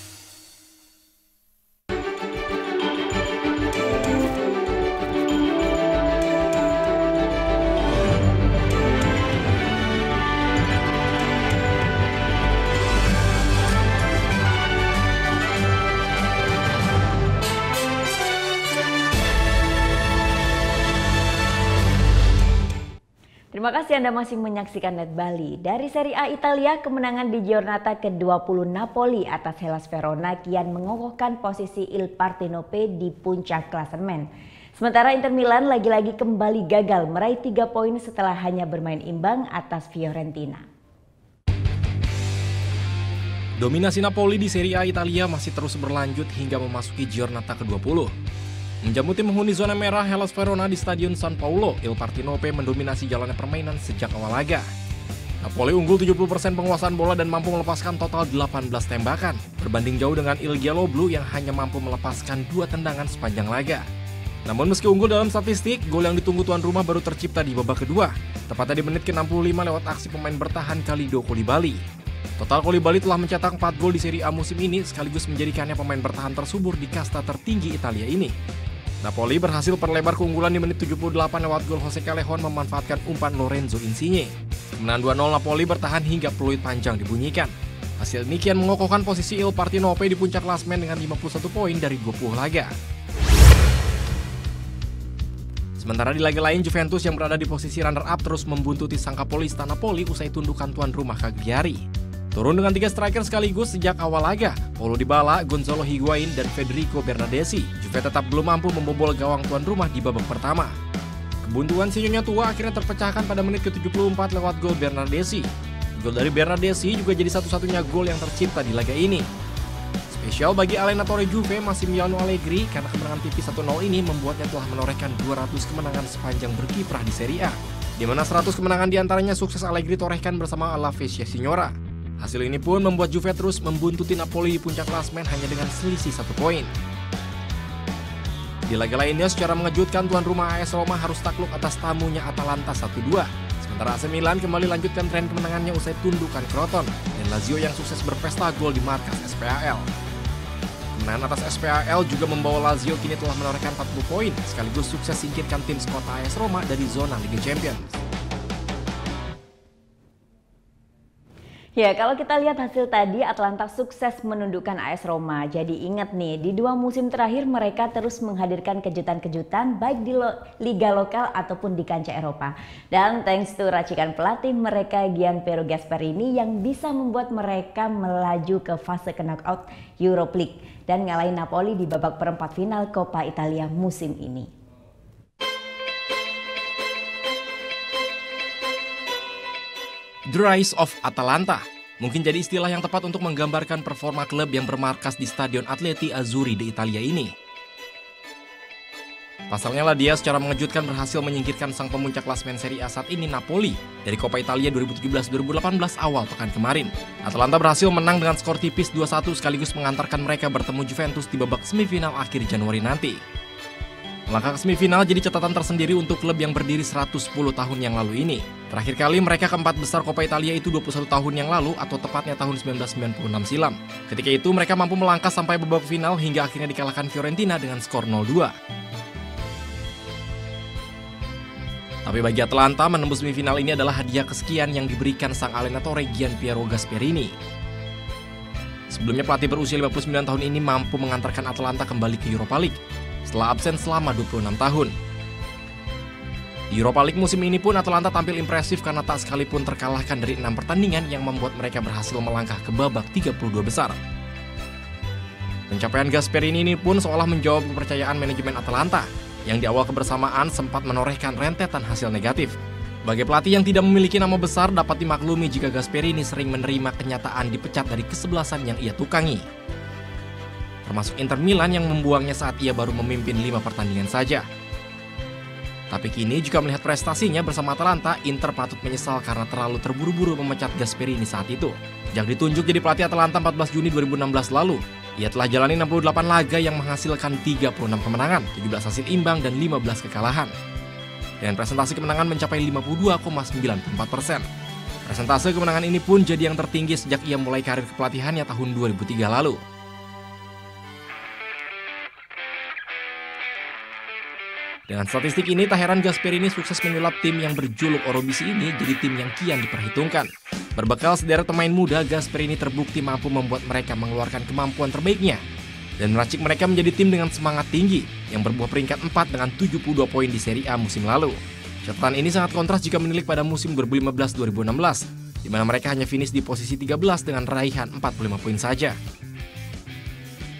Terima kasih Anda masih menyaksikan Net Bali. Dari Serie A Italia, kemenangan di giornata ke-20 Napoli atas Hellas Verona kian mengokohkan posisi Il Partenope di puncak klasemen. Sementara Inter Milan lagi-lagi kembali gagal meraih 3 poin setelah hanya bermain imbang atas Fiorentina. Dominasi Napoli di Serie A Italia masih terus berlanjut hingga memasuki giornata ke-20. Menjamu tim penghuni zona merah Hellas Verona di Stadion San Paolo, Il Partenope mendominasi jalannya permainan sejak awal laga. Napoli unggul 70% penguasaan bola dan mampu melepaskan total 18 tembakan, berbanding jauh dengan Il Gialloblu yang hanya mampu melepaskan 2 tendangan sepanjang laga. Namun meski unggul dalam statistik, gol yang ditunggu tuan rumah baru tercipta di babak kedua, tepatnya di menit ke-65 lewat aksi pemain bertahan Kalidou Koulibaly. Total Koulibaly telah mencetak 4 gol di Serie A musim ini sekaligus menjadikannya pemain bertahan tersubur di kasta tertinggi Italia ini. Napoli berhasil perlebar keunggulan di menit 78 lewat gol Jose Callejon memanfaatkan umpan Lorenzo Insigne. Kemenangan 2-0 Napoli bertahan hingga peluit panjang dibunyikan. Hasil ini kian mengokohkan posisi Il Partenope di puncak klasemen dengan 51 poin dari 20 laga. Sementara di laga lain, Juventus yang berada di posisi runner-up terus membuntuti sang kapolista Napoli usai tundukan tuan rumah Cagliari. Turun dengan 3 striker sekaligus sejak awal laga, Paulo Dybala, Gonzalo Higuain, dan Federico Bernardeschi, Juve tetap belum mampu membobol gawang tuan rumah di babak pertama. Kebuntuan si nyonya tua akhirnya terpecahkan pada menit ke-74 lewat gol Bernardeschi. Gol dari Bernardeschi juga jadi satu-satunya gol yang tercipta di laga ini. Spesial bagi allenatore Juve Massimiliano Allegri karena kemenangan tipis 1-0 ini membuatnya telah menorehkan 200 kemenangan sepanjang berkiprah di Serie A, di mana 100 kemenangan diantaranya sukses Allegri torehkan bersama La Spezia Signora. Hasil ini pun membuat Juve terus membuntuti Napoli di puncak klasemen hanya dengan selisih 1 poin. Di laga lainnya secara mengejutkan tuan rumah AS Roma harus takluk atas tamunya Atalanta 1-2. Sementara AC Milan kembali lanjutkan tren kemenangannya usai tundukan Kroton dan Lazio yang sukses berpesta gol di markas SPAL. Kemenangan atas SPAL juga membawa Lazio kini telah menorehkan 40 poin sekaligus sukses singkirkan tim sekota AS Roma dari zona Liga Champions. Ya, kalau kita lihat hasil tadi, Atalanta sukses menundukkan AS Roma. Jadi ingat nih, di 2 musim terakhir mereka terus menghadirkan kejutan-kejutan baik di liga lokal ataupun di kancah Eropa. Dan thanks to racikan pelatih mereka Gianpiero Gasperini yang bisa membuat mereka melaju ke fase knockout Europa League dan ngalahin Napoli di babak perempat final Coppa Italia musim ini. The Rise of Atalanta mungkin jadi istilah yang tepat untuk menggambarkan performa klub yang bermarkas di Stadion Atleti Azzurri di Italia ini. Pasalnya Ladia secara mengejutkan berhasil menyingkirkan sang pemuncak klasemen Serie A saat ini Napoli dari Coppa Italia 2017-2018 awal pekan kemarin. Atalanta berhasil menang dengan skor tipis 2-1 sekaligus mengantarkan mereka bertemu Juventus di babak semifinal akhir Januari nanti. Melangkah ke semifinal jadi catatan tersendiri untuk klub yang berdiri 110 tahun yang lalu ini. Terakhir kali mereka keempat besar Coppa Italia itu 21 tahun yang lalu atau tepatnya tahun 1996 silam. Ketika itu mereka mampu melangkah sampai babak final hingga akhirnya dikalahkan Fiorentina dengan skor 0-2. Tapi bagi Atalanta menembus semifinal ini adalah hadiah kesekian yang diberikan sang allenatore Gianpiero Gasperini. Sebelumnya pelatih berusia 59 tahun ini mampu mengantarkan Atalanta kembali ke Europa League setelah absen selama 26 tahun. Di Europa League musim ini pun Atalanta tampil impresif karena tak sekalipun terkalahkan dari 6 pertandingan yang membuat mereka berhasil melangkah ke babak 32 besar. Pencapaian Gasperini ini pun seolah menjawab kepercayaan manajemen Atalanta yang di awal kebersamaan sempat menorehkan rentetan hasil negatif. Bagi pelatih yang tidak memiliki nama besar dapat dimaklumi jika Gasperini sering menerima kenyataan dipecat dari kesebelasan yang ia tukangi. Termasuk Inter Milan yang membuangnya saat ia baru memimpin 5 pertandingan saja. Tapi kini jika melihat prestasinya bersama Atalanta, Inter patut menyesal karena terlalu terburu-buru memecat Gasperini saat itu. Sejak ditunjuk jadi pelatih Atalanta 14 Juni 2016 lalu, ia telah jalani 68 laga yang menghasilkan 36 kemenangan, 17 hasil imbang, dan 15 kekalahan. Dan presentasi kemenangan mencapai 52,94%. Presentase kemenangan ini pun jadi yang tertinggi sejak ia mulai karir kepelatihannya tahun 2003 lalu. Dengan statistik ini, tak heran Gasperini sukses menyulap tim yang berjuluk Orobisi ini jadi tim yang kian diperhitungkan. Berbekal sederet pemain muda, Gasperini terbukti mampu membuat mereka mengeluarkan kemampuan terbaiknya dan meracik mereka menjadi tim dengan semangat tinggi yang berbuah peringkat 4 dengan 72 poin di Serie A musim lalu. Catatan ini sangat kontras jika menilik pada musim 2015-2016, di mana mereka hanya finish di posisi 13 dengan raihan 45 poin saja.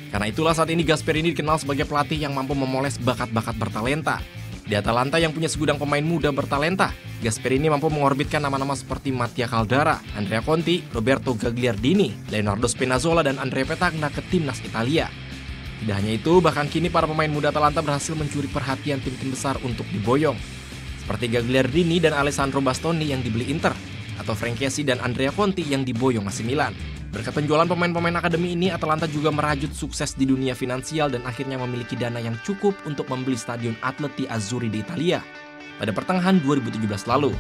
Karena itulah saat ini Gasperini dikenal sebagai pelatih yang mampu memoles bakat-bakat bertalenta. Di Atalanta yang punya segudang pemain muda bertalenta, Gasperini mampu mengorbitkan nama-nama seperti Mattia Caldara, Andrea Conti, Roberto Gagliardini, Leonardo Spinazzola, dan Andrea Petagna ke timnas Italia. Tidak hanya itu, bahkan kini para pemain muda Atalanta berhasil mencuri perhatian tim-tim besar untuk diboyong. Seperti Gagliardini dan Alessandro Bastoni yang dibeli Inter, atau Frank Kessie dan Andrea Conti yang diboyong AC Milan. Berkat penjualan pemain-pemain akademi ini, Atalanta juga merajut sukses di dunia finansial dan akhirnya memiliki dana yang cukup untuk membeli stadion Atleti Azzurri di Italia pada pertengahan 2017 lalu.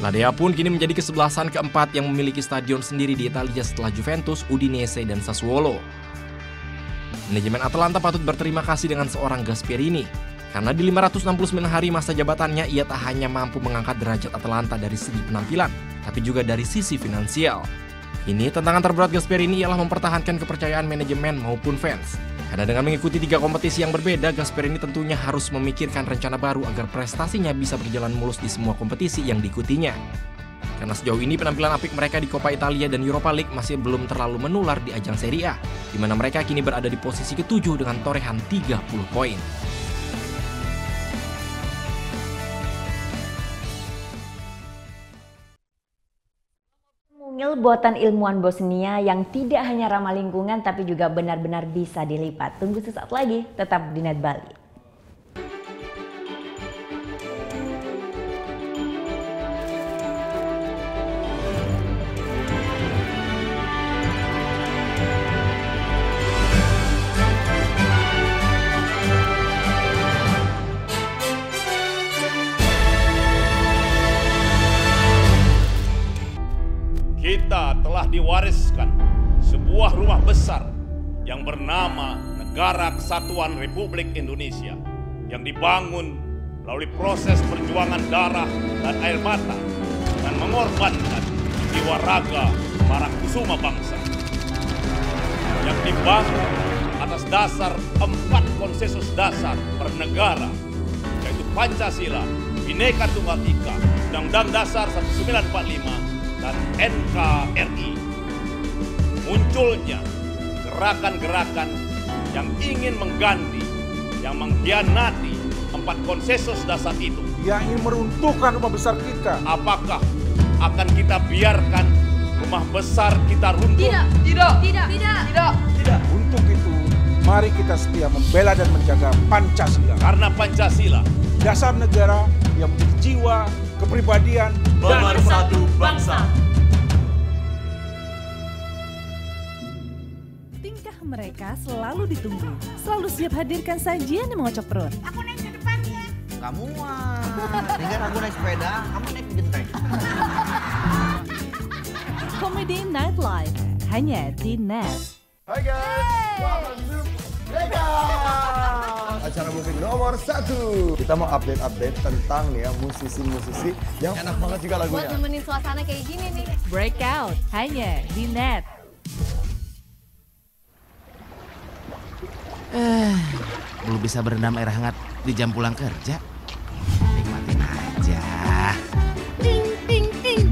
Ladea pun kini menjadi kesebelasan keempat yang memiliki stadion sendiri di Italia setelah Juventus, Udinese, dan Sassuolo. Manajemen Atalanta patut berterima kasih dengan seorang Gasperini, karena di 569 hari masa jabatannya ia tak hanya mampu mengangkat derajat Atalanta dari segi penampilan, tapi juga dari sisi finansial. Ini tantangan terberat Gasperini ialah mempertahankan kepercayaan manajemen maupun fans. Karena dengan mengikuti 3 kompetisi yang berbeda, Gasperini tentunya harus memikirkan rencana baru agar prestasinya bisa berjalan mulus di semua kompetisi yang diikutinya. Karena sejauh ini penampilan apik mereka di Coppa Italia dan Europa League masih belum terlalu menular di ajang Serie A, di mana mereka kini berada di posisi ke-7 dengan torehan 30 poin. Mungil buatan ilmuwan Bosnia yang tidak hanya ramah lingkungan tapi juga benar-benar bisa dilipat. Tunggu sesaat lagi, tetap di Net Bali. Kita telah diwariskan sebuah rumah besar yang bernama Negara Kesatuan Republik Indonesia yang dibangun melalui proses perjuangan darah dan air mata dan mengorbankan jiwa raga para kusuma bangsa yang dibangun atas dasar 4 konsensus dasar bernegara, yaitu Pancasila, Bhinneka Tunggal Ika, Undang-Undang Dasar 1945, dan NKRI. Munculnya gerakan-gerakan yang ingin mengganti, yang mengkhianati 4 konsensus dasar itu. Yang ingin meruntuhkan rumah besar kita. Apakah akan kita biarkan rumah besar kita runtuh? Tidak. Untuk itu, mari kita setia membela dan menjaga Pancasila. Karena Pancasila, dasar negara yang menjadi jiwa, kepribadian, pemersatu bangsa. Tingkah mereka selalu ditunggu, selalu siap hadirkan sajian yang mengocok perut. Aku naik di depan ya. Kamu tinggal aku naik sepeda, kamu naik genteng. Comedy Night Live hanya di Net. Hai guys, welcome to Vegas. Acara musik nomor 1. Kita mau update tentang nih ya musisi-musisi yang enak banget juga lagunya. Buat nemenin suasana kayak gini nih. Breakout hanya di Net. Belum bisa berendam air hangat di jam pulang kerja. Nikmatin aja. Ting ting ting.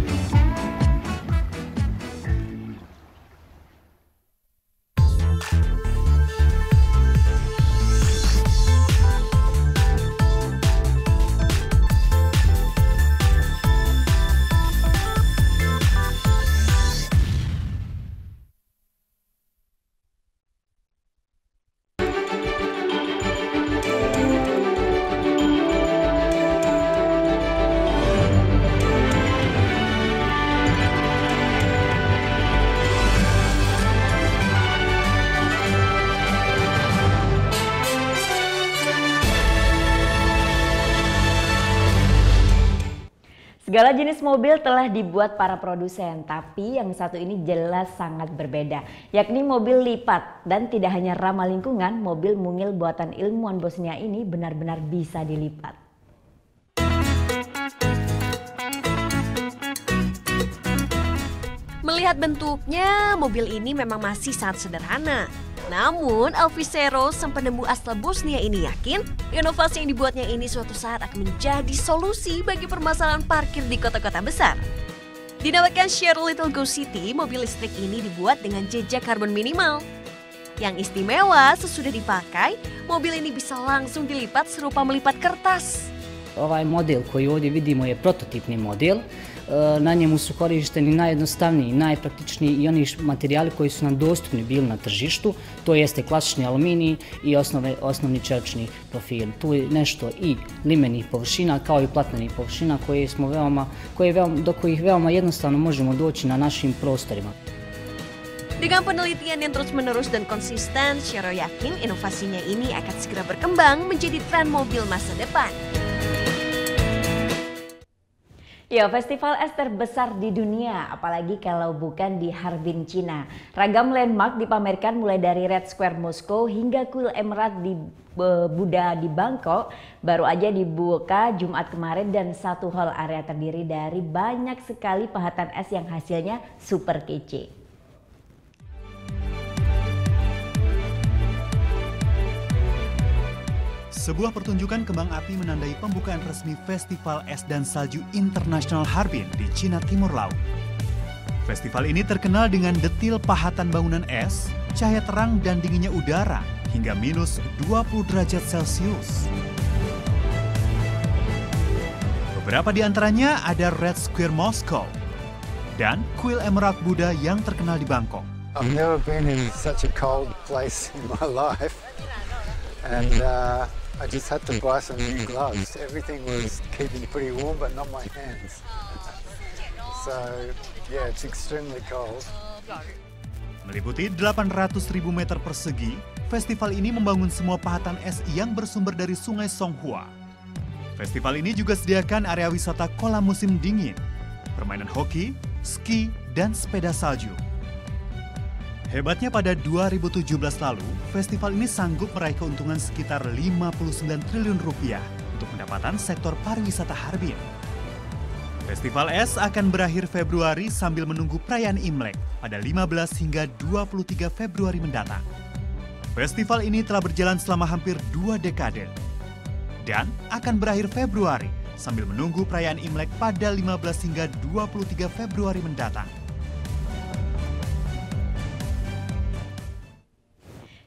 Segala jenis mobil telah dibuat para produsen, tapi yang satu ini jelas sangat berbeda, yakni mobil lipat. Dan tidak hanya ramah lingkungan, mobil mungil buatan ilmuwan Bosnia ini benar-benar bisa dilipat. Melihat bentuknya, mobil ini memang masih sangat sederhana. Namun, Alvicero, sang penemu asal Bosnia ini yakin inovasi yang dibuatnya ini suatu saat akan menjadi solusi bagi permasalahan parkir di kota-kota besar. Dinamakan Share Little Go City, mobil listrik ini dibuat dengan jejak karbon minimal. Yang istimewa, sesudah dipakai, mobil ini bisa langsung dilipat serupa melipat kertas. Ovaj model koji ovdje vidimo je prototipni model. Na njemu su korišteni najjednostavniji, najpraktičniji i oni materijali koji su nam dostupni bili na tržištu. To jeste klasični aluminij i osnovni čelični profil. Tu je nešto i limenih površina kao i platnenih površina do kojih veoma jednostavno možemo doći na našim prostorima. Dengan penelitian yang terus-menerus dan konsisten, Shero yakin inovasinya ini akan segera berkembang menjadi tren mobil masa depan. Ya, festival es terbesar di dunia, apalagi kalau bukan di Harbin, Cina. Ragam landmark dipamerkan mulai dari Red Square Moskow hingga Kuil Emerald di Buddha di Bangkok. Baru aja dibuka Jumat kemarin dan satu hall area terdiri dari banyak sekali pahatan es yang hasilnya super kece. Sebuah pertunjukan kembang api menandai pembukaan resmi Festival Es dan Salju Internasional Harbin di Cina Timur Laut. Festival ini terkenal dengan detil pahatan bangunan es, cahaya terang dan dinginnya udara hingga minus 20 derajat Celcius. Beberapa di antaranya ada Red Square Moskow dan Kuil Emerald Buddha yang terkenal di Bangkok. I've never been in such a cold place in my life, and I just had to buy some new gloves. Everything was keeping pretty warm, but not my hands. So, yeah, it's extremely cold. Meliputi 800.000 meter persegi, festival ini membangun semua pahatan es yang bersumber dari Sungai Songhua. Festival ini juga sediakan area wisata kolam musim dingin, permainan hoki, ski, dan sepeda salju. Hebatnya pada 2017 lalu, festival ini sanggup meraih keuntungan sekitar 59 triliun rupiah untuk pendapatan sektor pariwisata Harbin. Festival es akan berakhir Februari sambil menunggu perayaan Imlek pada 15 hingga 23 Februari mendatang. Festival ini telah berjalan selama hampir 2 dekade dan akan berakhir Februari sambil menunggu perayaan Imlek pada 15 hingga 23 Februari mendatang.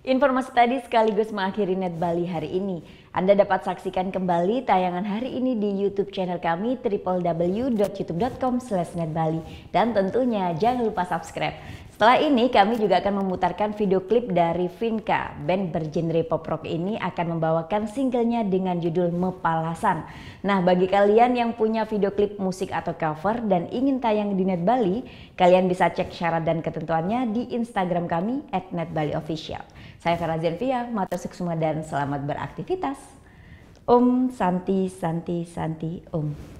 Informasi tadi sekaligus mengakhiri Net Bali hari ini. Anda dapat saksikan kembali tayangan hari ini di YouTube channel kami www.youtube.com/netbali dan tentunya jangan lupa subscribe. Setelah ini kami juga akan memutarkan video klip dari Vinka. Band bergenre pop rock ini akan membawakan singlenya dengan judul Mepalasan. Nah, bagi kalian yang punya video klip musik atau cover dan ingin tayang di Net Bali, kalian bisa cek syarat dan ketentuannya di Instagram kami @netbaliofficial. Saya Vera Zenvia, matur suksuma dan selamat beraktivitas. Om Santi Santi Santi Om.